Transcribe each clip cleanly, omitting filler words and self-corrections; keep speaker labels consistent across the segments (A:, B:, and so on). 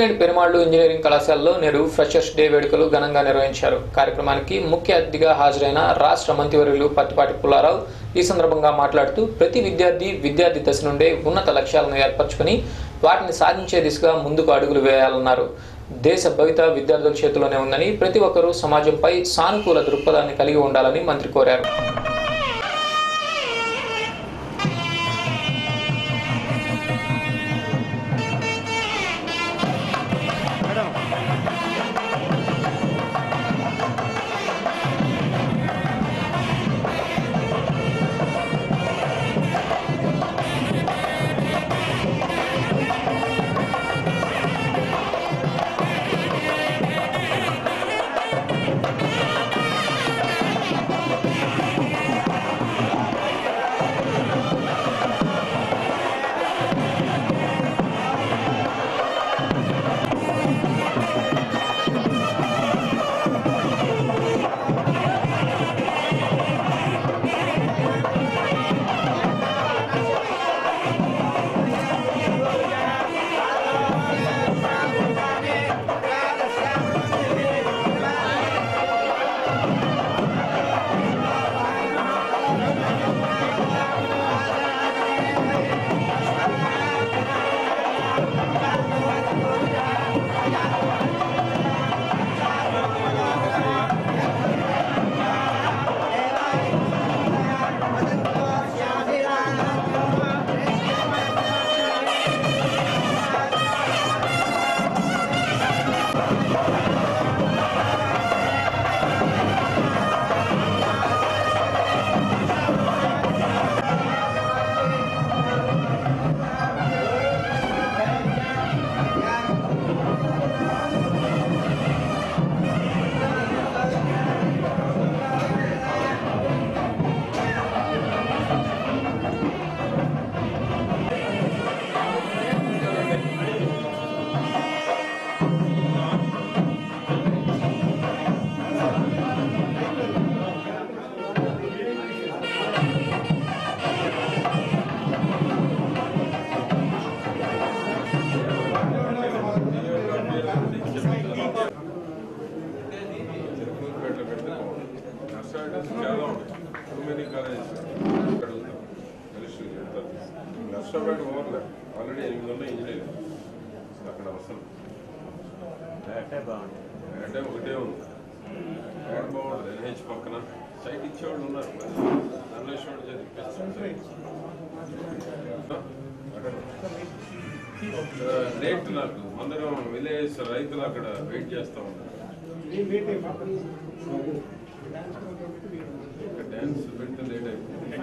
A: Singareni Perumallu engineering కళాశాలలో నేడు freshers day వేడుకలు ఘనంగా నిర్వహించారు. కార్యక్రమానికి ముఖ్య అతిథిగా హాజరైన రాష్ట్ర మంత్రివర్యులు పత్తిపాటి పుల్లారావు ఈ సందర్భంగా మాట్లాడుతూ ప్రతి విద్యార్థి దశ నుండే ఉన్నత లక్ష్యాలను ఏర్పరచుకుని వాటిని సాధించే దిశగా ముందుకు అడుగులు వేయాలన్నారు. దేశ భవిత విద్యార్థుల చేతిలోనే ఉందని, ప్రతి ఒక్కరూ సమాజంపై సానుకూల దృక్పథాన్ని కలిగి ఉండాలని మంత్రి కోరారు.
B: ఆల్రెడీ 8 ఉన్నాయి ఇంజనీరింగ్ అక్కడ అవసరం అంటే ఒకటే ఉంది. బాగుంటుంది. ఎన్హెచ్ పక్కన సైట్ ఇచ్చేవాళ్ళు ఉన్నారు, దానిలో ఇచ్చేవాళ్ళు లేట్. నాకు అందరం విలేజ్ రైతులు అక్కడ వెయిట్ చేస్తూ ఉన్నారు. డ్యాన్స్ పెడితే లేట్ అయిపోయింది.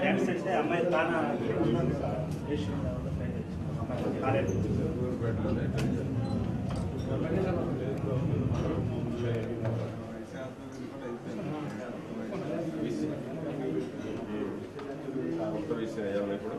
B: కొత్త విషయం అయ్యాలి ఇప్పుడు.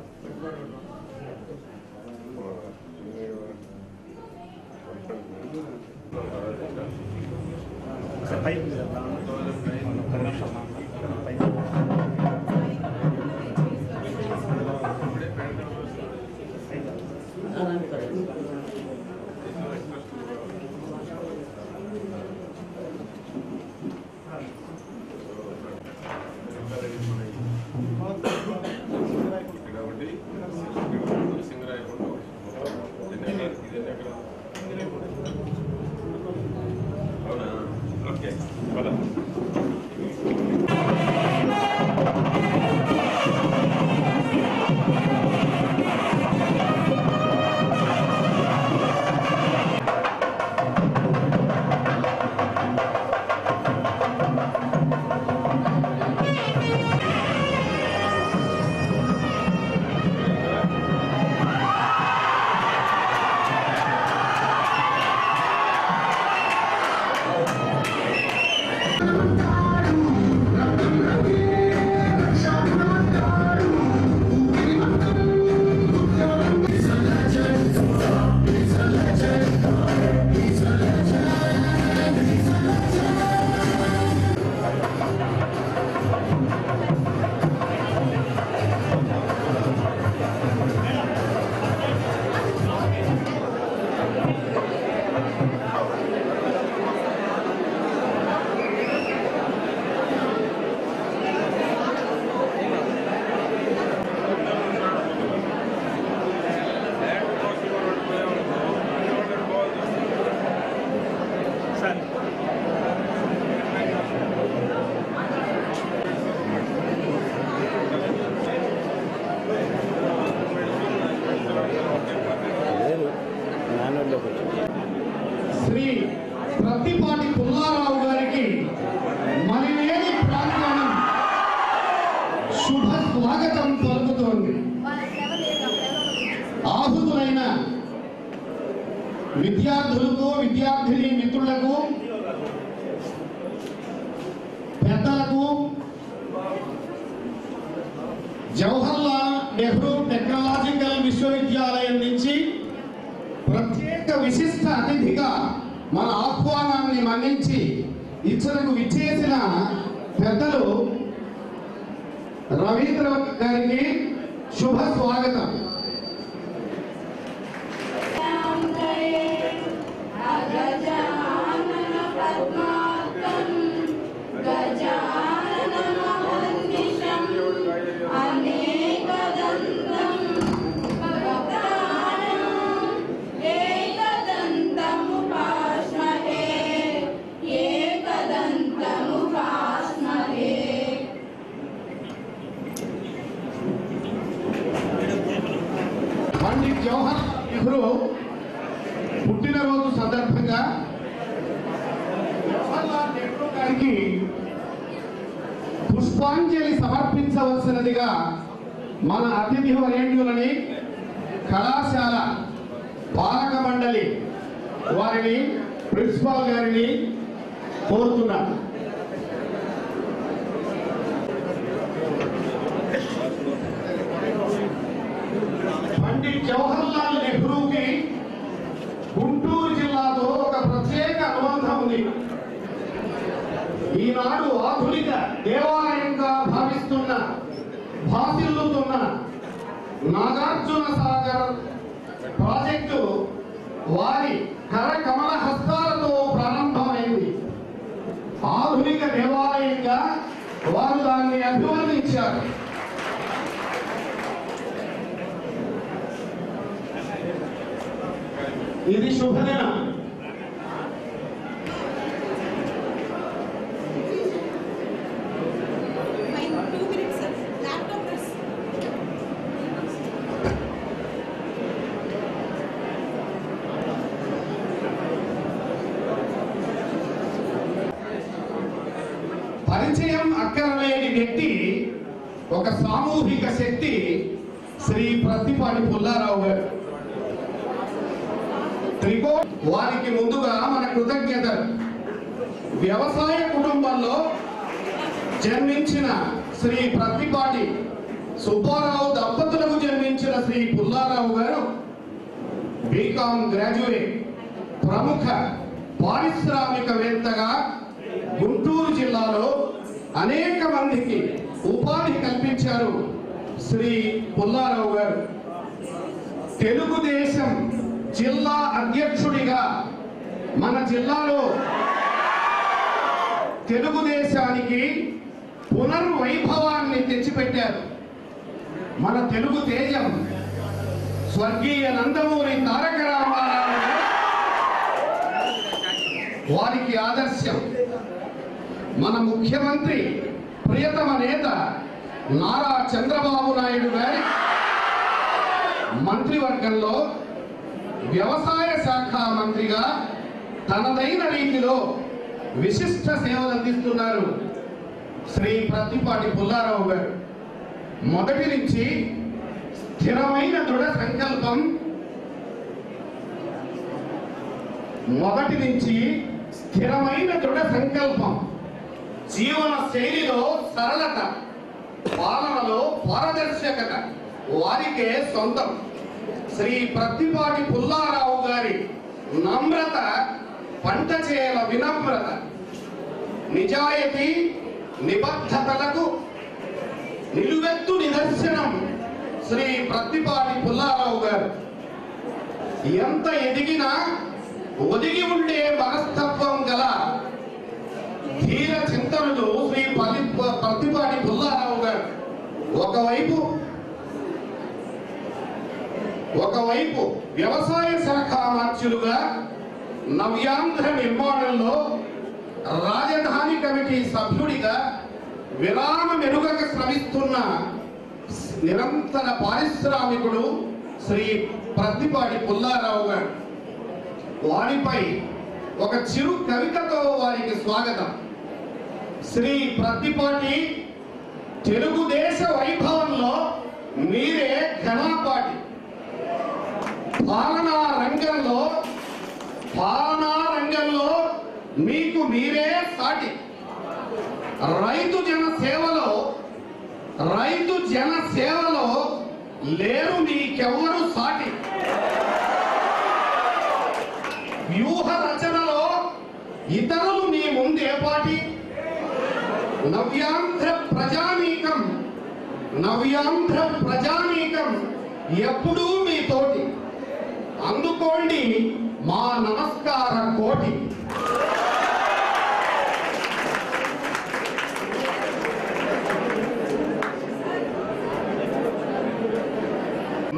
B: అవునా? ఓకే.
C: శ్రీ ప్రత్తిపాటి పుల్లారావు గారికి మలినేని ప్రాంగణం శుభ స్వాగతం పలుకుతోంది. ఆహుతులైన విద్యార్థులకు, విద్యార్థిని మిత్రులకు, పెద్దలకు, జవహర్లాల్ నెహ్రూ టెక్నాలజికల్ విశ్వవిద్యాలయం నుంచి ప్రత్యేక విశిష్ట అతిథిగా మన ఆహ్వానాన్ని మన్నించి ఇచ్చరకు విచ్చేసిన పెద్దలు రవీంద్ర గారికి శుభ స్వాగతం. పండిట్ జవహర్లాల్ నెహ్రూ పుట్టినరోజు సందర్భంగా జవహర్లాల్ నెహ్రూ గారికి పుష్పాంజలి సమర్పించవలసినదిగా మన అతిథి వరేణ్యులని కళాశాల పాలక మండలి వారిని, ప్రిన్సిపాల్ గారిని కోరుతున్నారు. పండిట్ జవహర్లాల్ నెహ్రూకి గుంటూరు జిల్లాతో ఒక ప్రత్యేక అనుబంధం ఉంది. ఈనాడు ఆధునిక దేవాలయంగా భాసిల్లుతున్న నాగార్జున సాగర్ ప్రాజెక్టు వారి కరకమల హస్తాలతో ప్రారంభమైంది. ఆధునిక దేవాలయంగా వారు దాన్ని అభివర్ణించారు. ఇది శుభదినం. పరిచయం అక్కరలేని వ్యక్తి, ఒక సామూహిక శక్తి శ్రీ ప్రత్తిపాటి పుల్లారావు గారు. వారికి ముందుగా మన కృతజ్ఞతలు. వ్యవసాయ కుటుంబంలో జన్మించిన శ్రీ ప్రత్తిపాటి సుబ్బారావు దంపతులకు జన్మించిన శ్రీ పుల్లారావు గారు బీకామ్ గ్రాడ్యుయేట్, ప్రముఖ పారిశ్రామికవేత్తగా గుంటూరు జిల్లాలో అనేక మందికి ఉపాధి కల్పించారు శ్రీ పుల్లారావు గారు. తెలుగుదేశం జిల్లా అధ్యక్షుడిగా మన జిల్లాలో తెలుగుదేశానికి పునర్వైభవాన్ని తెచ్చిపెట్టారు. మన తెలుగు తేజం స్వర్గీయ నందమూరి తారక రామారావు వారికి ఆదర్శం. మన ముఖ్యమంత్రి ప్రియతమ నేత నారా చంద్రబాబు నాయుడు గారి మంత్రివర్గంలో వ్యవసాయ శాఖ మంత్రిగా తనదైన రీతిలో విశిష్ట సేవలు అందిస్తున్నారు శ్రీ ప్రత్తిపాటి పుల్లారావు గారు. మొదటి నుంచి స్థిరమైన దృఢ సంకల్పం, జీవన శైలిలో సరళత, పాలనలో పారదర్శకత వారికే సొంతం. శ్రీ ప్రత్తిపాటి పుల్లారావు గారి నమ్రత, పంటచేల వినమ్రత, నిజాయితీ, నిబద్ధతలకు నిలువెత్తు నిదర్శనం శ్రీ ప్రత్తిపాటి పుల్లారావు గారు. ఎంత ఎదిగినా ఒదిగి ఉండే మనస్తత్వం గల ధీర చింతనుడు శ్రీ ప్రత్తిపాటి పుల్లారావు గారు. ఒకవైపు వ్యవసాయ శాఖ మార్చులుగా నవ్యాంధ్ర నిర్మాణంలో రాజధాని కమిటీ సభ్యుడిగా విరామ మెరుగక శ్రమిస్తున్న నిరంతర పారిశ్రామికుడు శ్రీ ప్రత్తిపాటి పుల్లారావు గారు. వారిపై ఒక చిరు కవితతో వారికి స్వాగతం. శ్రీ ప్రత్తిపాటి తెలుగుదేశ వైభవంలో మీరే ఘనాపాటి. పాలనా రంగంలో మీకు మీరే సాటి. రైతు జన సేవలో లేరు మీకెవ్వరు సాటి. వ్యూహ రచనలో ఇతరులు మీ ముందేపాటి. నవ్యాంధ్ర ప్రజానీకం ఎప్పుడూ మీ తోటి. అందుకోండి మా నమస్కార కోటి.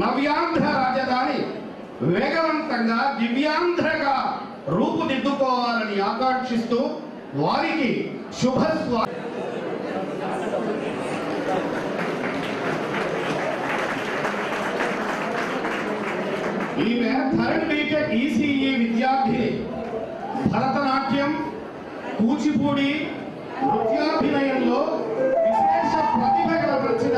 C: నవ్యాంధ్ర రాజధాని వేగవంతంగా దివ్యాంధ్రగా రూపుదిద్దుకోవాలని ఆకాంక్షిస్తూ వారికి శుభస్వాగతం. ఈమె థర్డ్ బీటెక్ ఈసీఈ విద్యార్థిని. భరతనాట్యం, కూచిపూడి, నృత్యాభినయంలో విశేష ప్రతిభ కనబరిచిన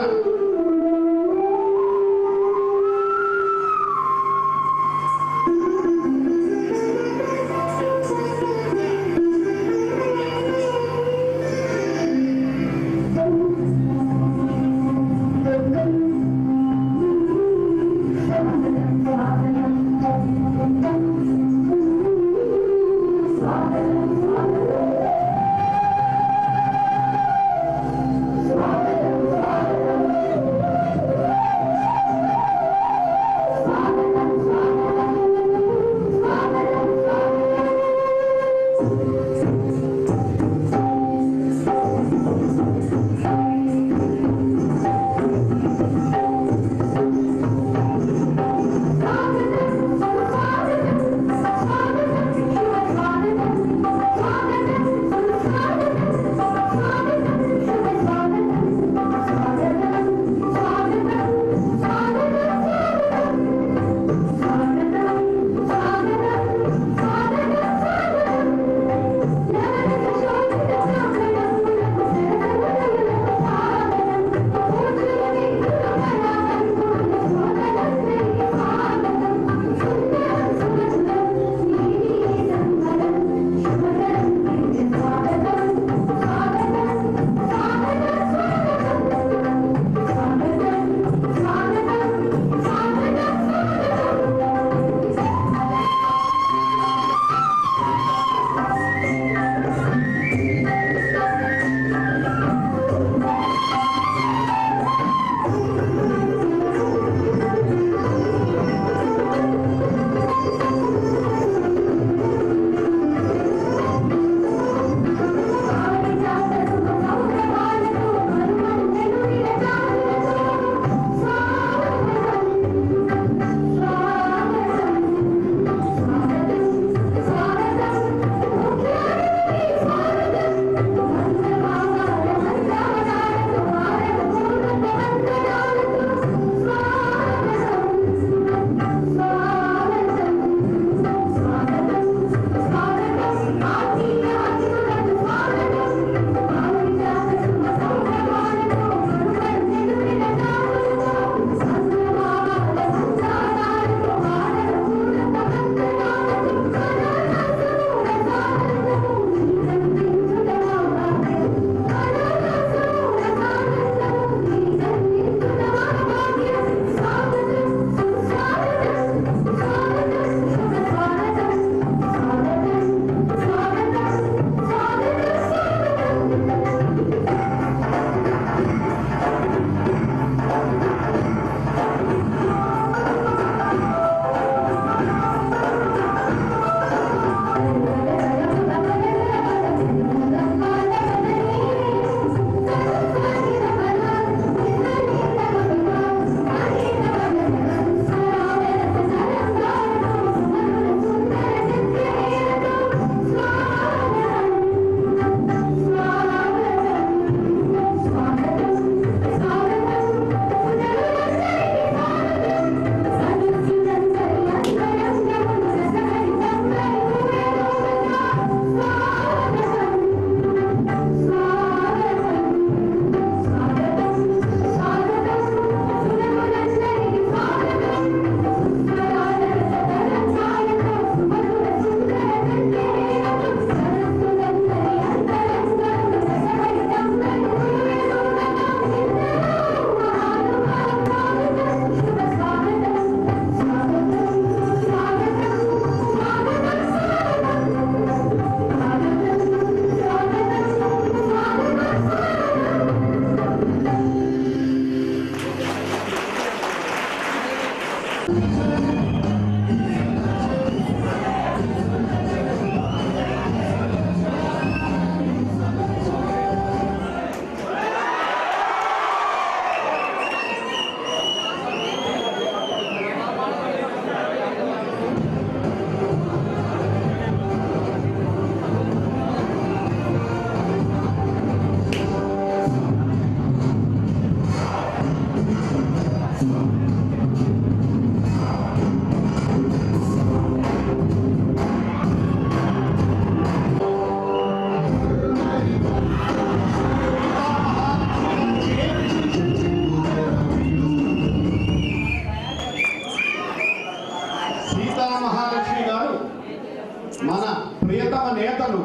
C: మన ప్రియతమ నేతలు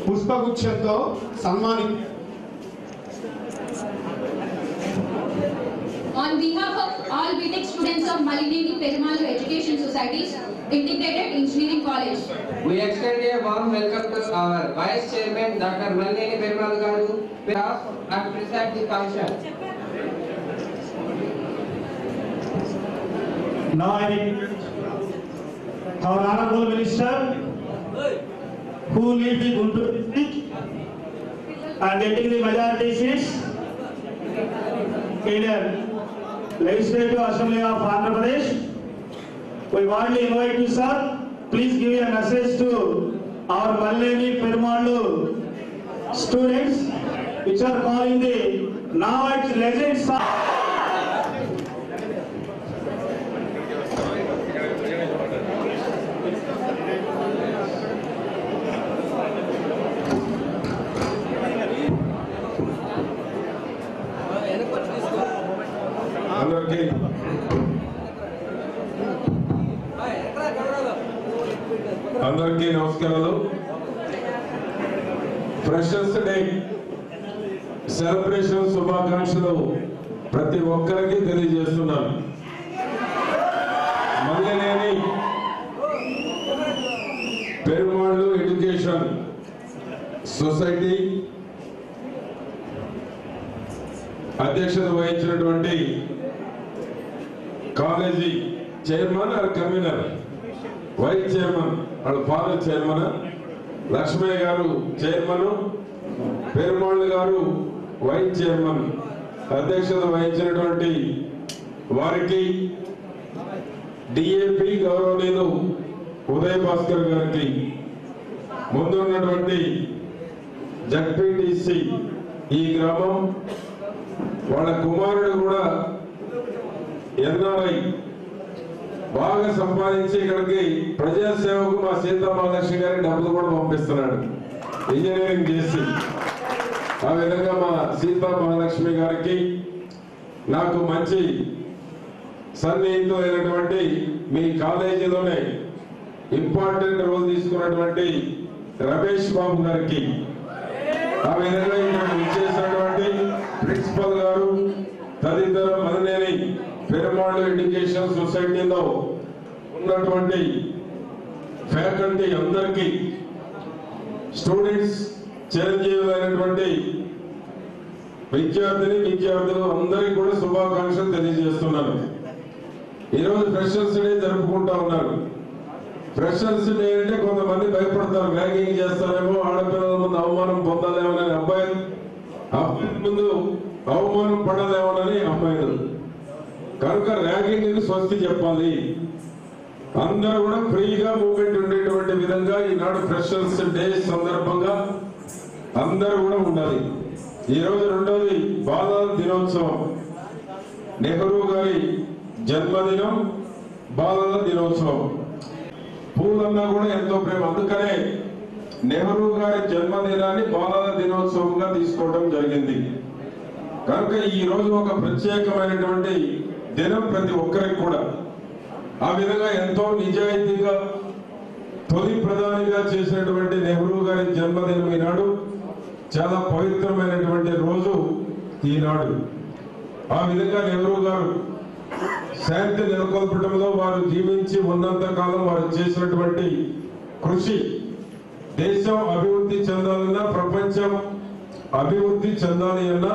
C: పుష్పగుచ్ఛంతో సన్మాని.
D: On behalf of all BTech students of Malineni Perumal Education Societies Integrated Engineering College,
E: we extend a warm welcome to our Vice Chairman Dr. Malineni Perumal Garu and present the function.
F: Now I request our Honorable Minister who leads the Guntur district and getting the majority seats in the Legislative Assembly of Andhra Pradesh. We warmly invite you, sir. Please give a message to our Malineni Perumal students, which are calling the now its legends.
B: అందరికీ నమస్కారాలు. Freshers day celebration శుభాకాంక్షలు ప్రతి ఒక్కరికి తెలియజేస్తున్నాను. మల్లినేని పెరుమాళ్ళు education society అధ్యక్షత వహించినటువంటి college chairman or convener, vice chairman, వాళ్ళ ఫాదర్ చైర్మన్, లక్ష్మయ్య గారు చైర్మన్, పెరుమాళ్ళు గారు వైస్ చైర్మన్ అధ్యక్షత వహించినటువంటి వారికి, డిఏపి గౌరవనీయులు ఉదయ్ భాస్కర్ గారికి, ముందున్నటువంటి జడ్పీటీసీ ఈ గ్రామం, వాళ్ళ కుమారుడు కూడా ఎన్ఆర్ఐ బాగా సంపాదించి ఇక్కడికి ప్రజాసేవకు మా సీతా మహాలక్ష్మి గారి డబ్బులు కూడా పంపిస్తున్నాడు ఇంజనీరింగ్ చేసి. ఆ విధంగా మా సీతా మహాలక్ష్మి గారికి, నాకు మంచి సన్నిహితులైనటువంటి మీ కాలేజీలోనే ఇంపార్టెంట్ రోల్ తీసుకున్నటువంటి రమేష్ బాబు గారికి, ఆ విధంగా ఇక్కడ ఇచ్చేసినటువంటి ప్రిన్సిపల్ గారు, తదితర మలినేని పెరుమాళ్ళు ఎడ్యుకేషన్ సొసైటీలో ఉన్నటువంటి ఫ్యాకల్టీ అందరికీ, స్టూడెంట్స్, చిరంజీవులైనటువంటి విద్యార్థులు అందరికీ కూడా శుభాకాంక్షలు తెలియజేస్తున్నాను. ఈరోజు ఫ్రెషర్స్ డే జరుపుకుంటా ఉన్నారు. ఫ్రెషర్స్ డే అంటే కొంతమంది భయపడతారు, ర్యాగింగ్ చేస్తారేమో, ఆడపిల్లల ముందు అవమానం పొందాలేమోనని అబ్బాయిలు, అబ్బాయిల ముందు అవమానం పడాలేమోనని అమ్మాయిలు. కనుక ర్యాగింగ్ స్వస్తి చెప్పాలి. అందరూ కూడా ఫ్రీగా మూవ్మెంట్ ఉండేటువంటి విధంగా ఈనాడు ఫ్రెషర్స్ డే సందర్భంగా అందరూ కూడా ఉండాలి. ఈరోజు రెండోది బాలల దినోత్సవం, నెహ్రూ గారి జన్మదినం, బాలల దినోత్సవం. పూలన్నా కూడా ఎంతో ప్రేమ, అందుకనే నెహ్రూ గారి జన్మదినాన్ని బాలల దినోత్సవంగా తీసుకోవడం జరిగింది. కనుక ఈ రోజు ఒక ప్రత్యేకమైనటువంటి దినం ప్రతి ఒక్కరికి కూడా. ఆ విధంగా ఎంతో నిజాయితీగా తొలి ప్రధానిగా చేసినటువంటి నెహ్రూ గారి జన్మదినం ఈనాడు చాలా పవిత్రమైనటువంటి రోజు ఈనాడు. ఆ విధంగా నెహ్రూ గారు శాంతి నెలకొల్పడంలో వారు జీవించి ఉన్నంత కాలం వారు చేసినటువంటి కృషి, దేశం అభివృద్ధి చెందాలన్నా, ప్రపంచం అభివృద్ధి చెందాలి అన్నా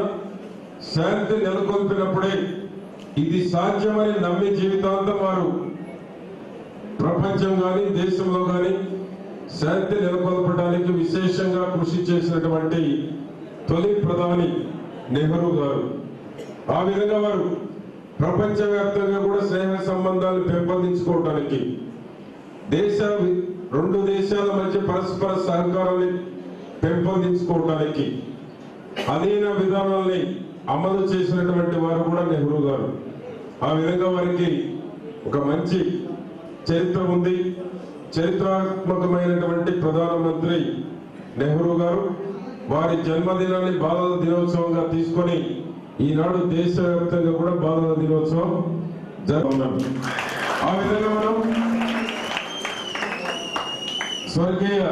B: శాంతి నెలకొల్పినప్పుడే ఇది సాధ్యమని నమ్మి జీవితాంతం వారు ప్రపంచం కానీ దేశంలో కానీ శాంతి నెలకొల్పడానికి విశేషంగా కృషి చేసినటువంటి తొలి ప్రధాని నెహ్రూ గారు. ఆ విధంగా వారు ప్రపంచవ్యాప్తంగా కూడా స్నేహ సంబంధాలు పెంపొందించుకోవడానికి, రెండు దేశాల మధ్య పరస్పర సహకారాన్ని పెంపొందించుకోవడానికి అధీన విధానాల్ని అమలు చేసినటువంటి వారు కూడా నెహ్రూ గారు. ఆ విధంగా వారికి ఒక మంచి చరిత్ర ఉంది. చరిత్రాత్మకమైనటువంటి ప్రధానమంత్రి నెహ్రూ గారు వారి జన్మదినాన్ని బాలల దినోత్సవంగా తీసుకొని ఈనాడు దేశవ్యాప్తంగా కూడా బాలల దినోత్సవం జరుగుతున్నాం. ఆ విధంగా మనం స్వర్గీయ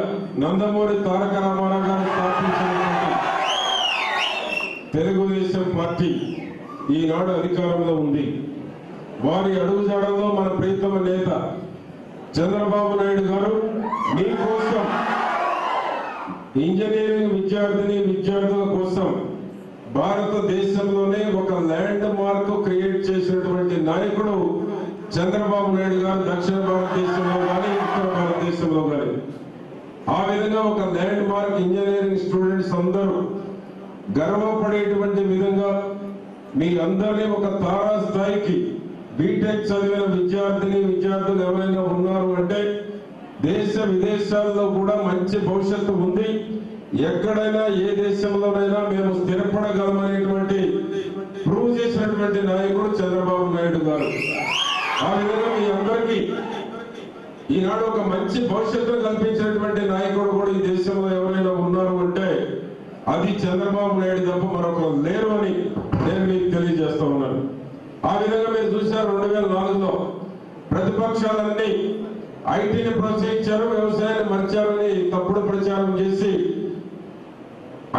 B: నందమూరి తారక రామారావు గారు స్థాపించినటువంటి తెలుగుదేశం పార్టీ ఈనాడు అధికారంలో ఉంది. వారి అడుగుజాడల్లో మన ప్రీతమ నేత చంద్రబాబు నాయుడు గారు మీకోసం ఇంజనీరింగ్ విద్యార్థుల కోసం భారతదేశంలోనే ఒక ల్యాండ్ మార్క్ క్రియేట్ చేసినటువంటి నాయకుడు చంద్రబాబు నాయుడు గారు. దక్షిణ భారతదేశంలో కానీ ఉత్తర భారతదేశంలో కానీ ఆ విధంగా ఒక ల్యాండ్ మార్క్ ఇంజనీరింగ్ స్టూడెంట్స్ అందరూ గర్వపడేటువంటి విధంగా మీ అందరినీ ఒక తారా స్థాయికి బీటెక్ చదివిన విద్యార్థులు ఎవరైనా ఉన్నారు అంటే దేశ విదేశాల్లో కూడా మంచి భవిష్యత్తు ఉంది. ఎక్కడైనా ఏ దేశంలోనైనా మేము స్థిరపడగలమనేటువంటి ప్రూవ్ చేసినటువంటి నాయకుడు చంద్రబాబు నాయుడు గారు. ఆ విధంగా మీ అందరికీ ఈనాడు ఒక మంచి భవిష్యత్తును కల్పించినటువంటి నాయకుడు కూడా ఈ దేశంలో ఎవరైనా ఉన్నారు అంటే అది చంద్రబాబు నాయుడు తప్ప మరొకరు లేరు అని నేను మీకు తెలియజేస్తా ఉన్నాను. ఆ విధంగా మీరు చూశారు 2004లో ప్రతిపక్షాలన్నీ ఐటీని ప్రోత్సహించారు, వ్యవసాయాన్ని మర్చారని తప్పుడు ప్రచారం చేసి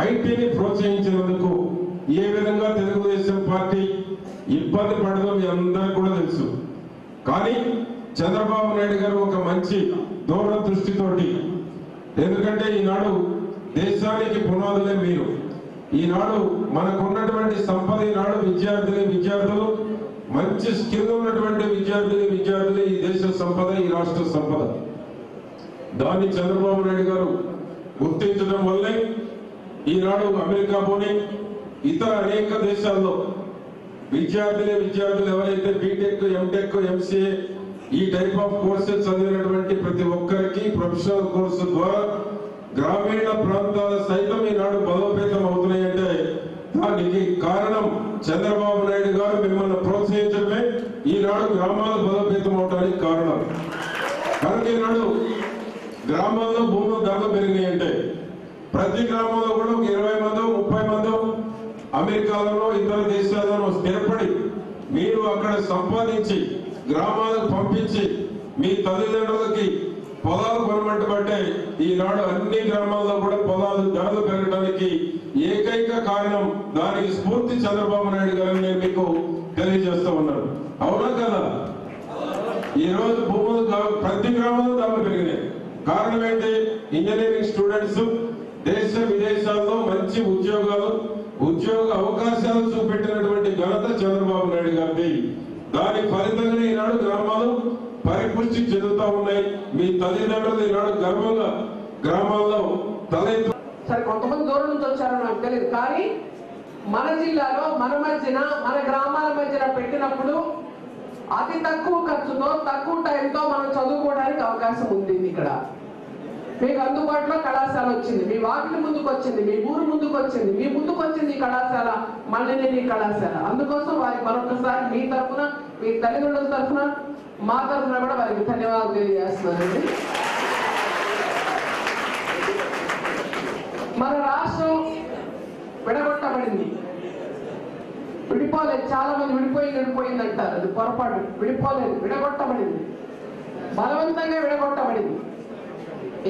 B: ఐటీని ప్రోత్సహించినందుకు ఏ విధంగా తెలుగుదేశం పార్టీ ఇబ్బంది పడదో మీ అందరికీ కూడా తెలుసు. కానీ చంద్రబాబు నాయుడు గారు ఒక మంచి దూరదృష్టితోటి, ఎందుకంటే ఈనాడు దేశానికి పునాదులే మీరు. ఈనాడు మనకున్నటువంటి సంపద ఈనాడు విద్యార్థులు మంచి స్కిల్ ఉన్నటువంటి విద్యార్థులు ఈ దేశ సంపద, ఈ రాష్ట్ర సంపద. దాన్ని చంద్రబాబు నాయుడు గారు గుర్తించడం వల్లే ఈనాడు అమెరికా పోనీ ఇతర అనేక దేశాల్లో విద్యార్థులు ఎవరైతే బీటెక్, ఎంటెక్, ఎంసీఏ ఈ టైప్ ఆఫ్ కోర్సెస్ చదివినటువంటి ప్రతి ఒక్కరికి ప్రొఫెషనల్ కోర్సు ద్వారా గ్రామీణ ప్రాంతాల సైతం ఈనాడు బలోపేతం అవుతున్నాయంటే దానికి కారణం చంద్రబాబు నాయుడు గారు మిమ్మల్ని ప్రోత్సహించడమే ఈనాడు గ్రామాలు బలోపేతం అవడానికి కారణం. కనుక ఈనాడు గ్రామాల్లో భూముల ధరలు పెరిగినాయంటే ప్రతి గ్రామంలో కూడా ఒక 20 మందో 30 మందో అమెరికాలోనో ఇతర దేశాల్లోనో స్థిరపడి మీరు అక్కడ సంపాదించి గ్రామాలకు పంపించి మీ తల్లిదండ్రులకి పొలాలు కొనమంటే ఈనాడు అన్ని గ్రామాల్లో కూడా పొలాలు ధరలు పెరగడానికి ఏకైక కారణం, దానికి స్ఫూర్తి చంద్రబాబు నాయుడు గారు నేను మీకు తెలియజేస్తా ఉన్నాను. అవునా కదా? ఈ రోజు భూములు ప్రతి గ్రామంలో ధరలు పెరిగినాయి. కారణం ఏంటి? ఇంజనీరింగ్ స్టూడెంట్స్ దేశ విదేశాల్లో మంచి ఉద్యోగ అవకాశాలు చూపెట్టినటువంటి ఘనత చంద్రబాబు నాయుడు గారిది. దాని ఫలితంగా ఈనాడు గ్రామాలు పరిపుష్టి చెందుతా ఉన్నాయి. మీ తల్లిదండ్రులు ఈనాడు గర్వంగా గ్రామాల్లో తలెత్తు.
G: సరే, కొంతమంది దూరం నుంచి వచ్చారో నాకు తెలియదు, కానీ మన జిల్లాలో మన మధ్యన మన గ్రామాల మధ్యన పెట్టినప్పుడు అతి తక్కువ ఖర్చుతో తక్కువ టైంతో మనం చదువుకోవడానికి అవకాశం ఉంది. ఇక్కడ మీకు అందుబాటులో కళాశాల వచ్చింది, మీ వాకిలి ముందుకు వచ్చింది, మీ ఊరు ముందుకు వచ్చింది, మీ ముందుకు వచ్చింది ఈ కళాశాల, మల్లినేని కళాశాల. అందుకోసం వారికి మరొకసారి మీ తరఫున, మీ తల్లిదండ్రుల తరఫున, మా తరఫున కూడా వారికి ధన్యవాదాలు తెలియజేస్తున్నానండి. మన రాష్ట్రం విడగొట్టబడింది, విడిపోలేదు. చాలా మంది విడిపోయింది అంటారు, అది పొరపాటు. విడిపోలేదు, విడగొట్టబడింది, బలవంతంగా విడగొట్టబడింది.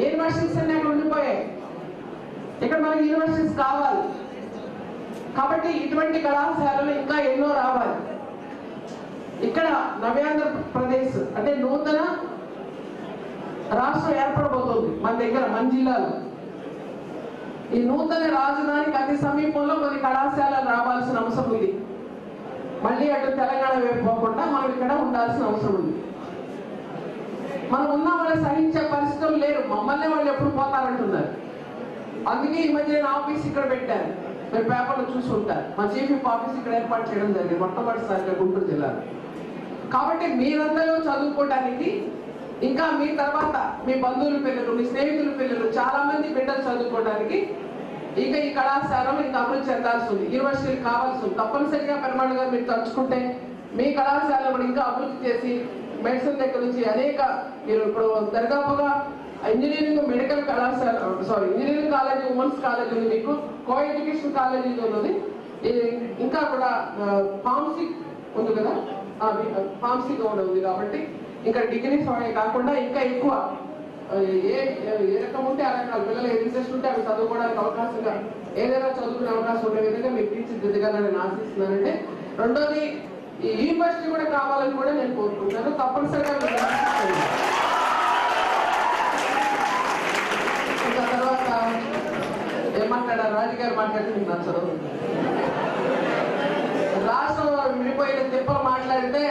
G: యూనివర్సిటీస్ అన్ని అక్కడ ఉండిపోయాయి. ఇక్కడ మనకి యూనివర్సిటీస్ కావాలి కాబట్టి ఇటువంటి కళాశాలలు ఇంకా ఎన్నో రావాలి. ఇక్కడ నవ్యాంధ్రప్రదేశ్ అంటే నూతన రాష్ట్రం ఏర్పడబోతోంది మన దగ్గర, మన జిల్లాలో. ఈ నూతన రాజధానికి అతి సమీపంలో కొన్ని కళాశాలలు రావాల్సిన అవసరం ఉంది. మళ్ళీ అటు తెలంగాణ వైపు పోకుండా మనం ఇక్కడ ఉండాల్సిన అవసరం ఉంది. మనం ఉన్నా వాళ్ళు సహించే పరిస్థితులు లేరు. మమ్మల్ని వాళ్ళు ఎప్పుడు పోతారంటున్నారు. అందుకే ఈ మధ్య నేను ఆఫీస్ ఇక్కడ పెట్టాను, మీరు పేపర్లో చూసి ఉంటారు. మా చీఫ్ విప్ ఆఫీస్ ఇక్కడ ఏర్పాటు చేయడం జరిగింది మొట్టమొదటిసారిగా గుంటూరు జిల్లాలో. కాబట్టి మీరందరూ చదువుకోవడానికి, ఇంకా మీ తర్వాత మీ బంధువుల పిల్లలు, మీ స్నేహితుల పిల్లలు, చాలా మంది బిడ్డలు చదువుకోవడానికి ఇక ఈ కళాశాలలో ఇంకా అభివృద్ధి చెందాల్సి ఉంది. యూనివర్సిటీలు కావాల్సి ఉంది. తప్పనిసరిగా పెరుమాళ్ గారు మీరు తలుచుకుంటే మీ కళాశాలను కూడా ఇంకా అభివృద్ధి చేసి మెడిసిన్ దగ్గర నుంచి అనేక, మీరు ఇప్పుడు దరిదాపుగా ఇంజనీరింగ్ మెడికల్ కళాశాల, ఇంజనీరింగ్ కాలేజీ, ఉమెన్స్ కాలేజీ ఉంది, మీకు కో ఎడ్యుకేషన్ కాలేజీ ఉన్నది. ఇంకా కూడా ఫార్మసీ ఉంది కదా, ఫార్మసీ కూడా ఉంది. కాబట్టి ఇంకా డిగ్రీ కాకుండా ఇంకా ఎక్కువ ఏ రకం ఉంటే ఆ రకాల పిల్లలు ఏ ఇంట్రెస్ట్ ఉంటే అవి చదువుకోవడానికి అవకాశంగా ఏదైనా చదువుకునే అవకాశం ఉండే విధంగా మీరు తీర్చిదిద్దగాలని నేను ఆశిస్తున్నానంటే, రెండోది ఈ యూనివర్సిటీ కూడా కావాలని కూడా నేను కోరుకుంటున్నాను. తప్పనిసరిగా ఇంకా తర్వాత ఏం మాట్లాడారు రాజుగారు మాట్లాడితే మీకు నచ్చదు. రాష్ట్రం విడిపోయిన తిప్పలు మాట్లాడితే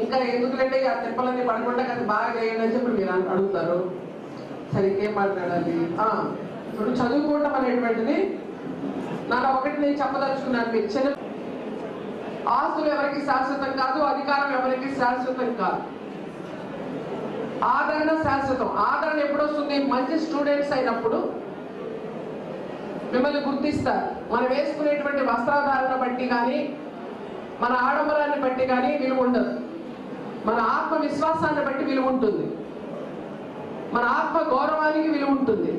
G: ఇంకా ఎందుకులంటే ఆ తిప్పలన్నీ పడకుండా అది బాగా చేయండి అని చెప్పి మీరు అడుగుతారు. సరే ఇంకేం మాట్లాడాలి? ఇప్పుడు చదువుకోవటం అనేటువంటిది నాకు ఒకటి నేను చెప్పదలుచుకున్నాను. మీరు చిన్న ఆస్తులు ఎవరికి శాశ్వతం కాదు, అధికారం ఎవరికి శాశ్వతం కాదు, ఆదరణ శాశ్వతం. ఆదరణ ఎప్పుడు వస్తుంది? మంచి స్టూడెంట్స్ అయినప్పుడు మిమ్మల్ని గుర్తిస్తారు. మనం వేసుకునేటువంటి వస్త్రాధారణ బట్టి కానీ మన ఆడంబరాన్ని బట్టి కానీ విలువ ఉండదు. మన ఆత్మవిశ్వాసాన్ని బట్టి విలువ ఉంటుంది, మన ఆత్మ గౌరవానికి విలువ ఉంటుంది,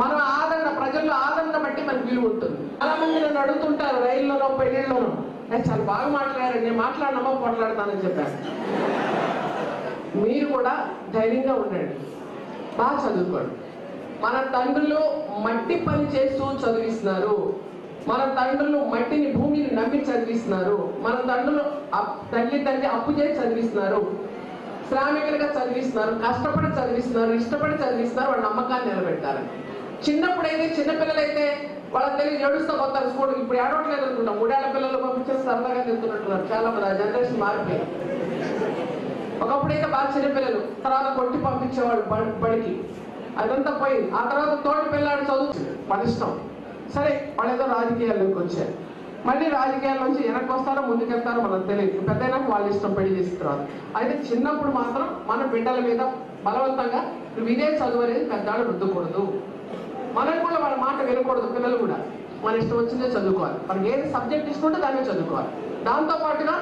G: మన ఆదరణ ప్రజల్లో ఆదరణ బట్టి మనకు విలువ ఉంటుంది. చాలా మంది నన్ను అడుగుతుంటారు రైల్లోనో పెళ్లిళ్ళలోనో, చాలా బాగా మాట్లాడారు, నేను మాట్లాడినామో పోట్లాడతానని చెప్పాను. మీరు కూడా ధైర్యంగా ఉండండి, బాగా చదువుకోండి. మన తండ్రులు మట్టి పని చేస్తూ చదివిస్తున్నారు, మన తండ్రులు మట్టిని భూమిని నమ్మి చదివిస్తున్నారు, మన తండ్రులు తల్లి అప్పు చేసి చదివిస్తున్నారు, శ్రామికులుగా చదివిస్తున్నారు, కష్టపడి చదివిస్తున్నారు, ఇష్టపడి చదివిస్తున్నారు, వాళ్ళ నమ్మకాన్ని నిలబెట్టారు. చిన్నప్పుడైతే చిన్నపిల్లలైతే వాళ్ళకి తెలియదు ఏడుస్తూ పోతారు స్కూల్. ఇప్పుడు ఏడవట్లేదు అనుకుంటాం, 3 ఏళ్ల పిల్లలు పంపించేసి సరదాగా తింటున్నట్టున్నారు చాలా మంది. ఆ జనరేషన్ మారిపోయింది. ఒకప్పుడైతే బాగా చిన్నపిల్లలు, తర్వాత కొట్టి పంపించేవాళ్ళు బడికి, అదంతా పోయింది. ఆ తర్వాత తోటి పిల్లాడు చదువు మన ఇష్టం. సరే వాళ్ళు ఏదో రాజకీయాల్లోకి వచ్చారు, మళ్ళీ రాజకీయాల నుంచి వెనక్కి వస్తారో ముందుకెళ్తారో మనకు తెలియదు. పెద్దయినాక వాళ్ళ ఇష్టం పెళ్లి చేస్తున్నారు. అయితే చిన్నప్పుడు మాత్రం మన బిడ్డల మీద బలవంతంగా ఇదే చదువు అనేది పెద్దవాళ్ళు రుద్దకూడదు. మనం కూడా వాళ్ళ మాట వినకూడదు. పిల్లలు కూడా మన ఇష్టం వచ్చిందే చదువుకోవాలి. మనకి ఏది సబ్జెక్ట్ ఇష్టం ఉంటే దాన్ని చదువుకోవాలి. దాంతోపాటుగా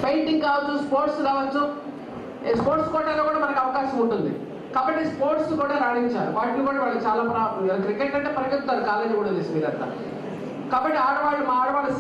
G: పెయింటింగ్ కావచ్చు, స్పోర్ట్స్ కావచ్చు, స్పోర్ట్స్ కోటాలో కూడా మనకు అవకాశం ఉంటుంది. కాబట్టి స్పోర్ట్స్ కూడా రాణించారు. వాటిని కూడా వాళ్ళు చాలా క్రికెట్ అంటే పరిగెత్తారు కాలేజీ కూడా తెలిసి మీరంతా. కాబట్టి ఆడవాళ్ళు మా ఆడవాళ్ళు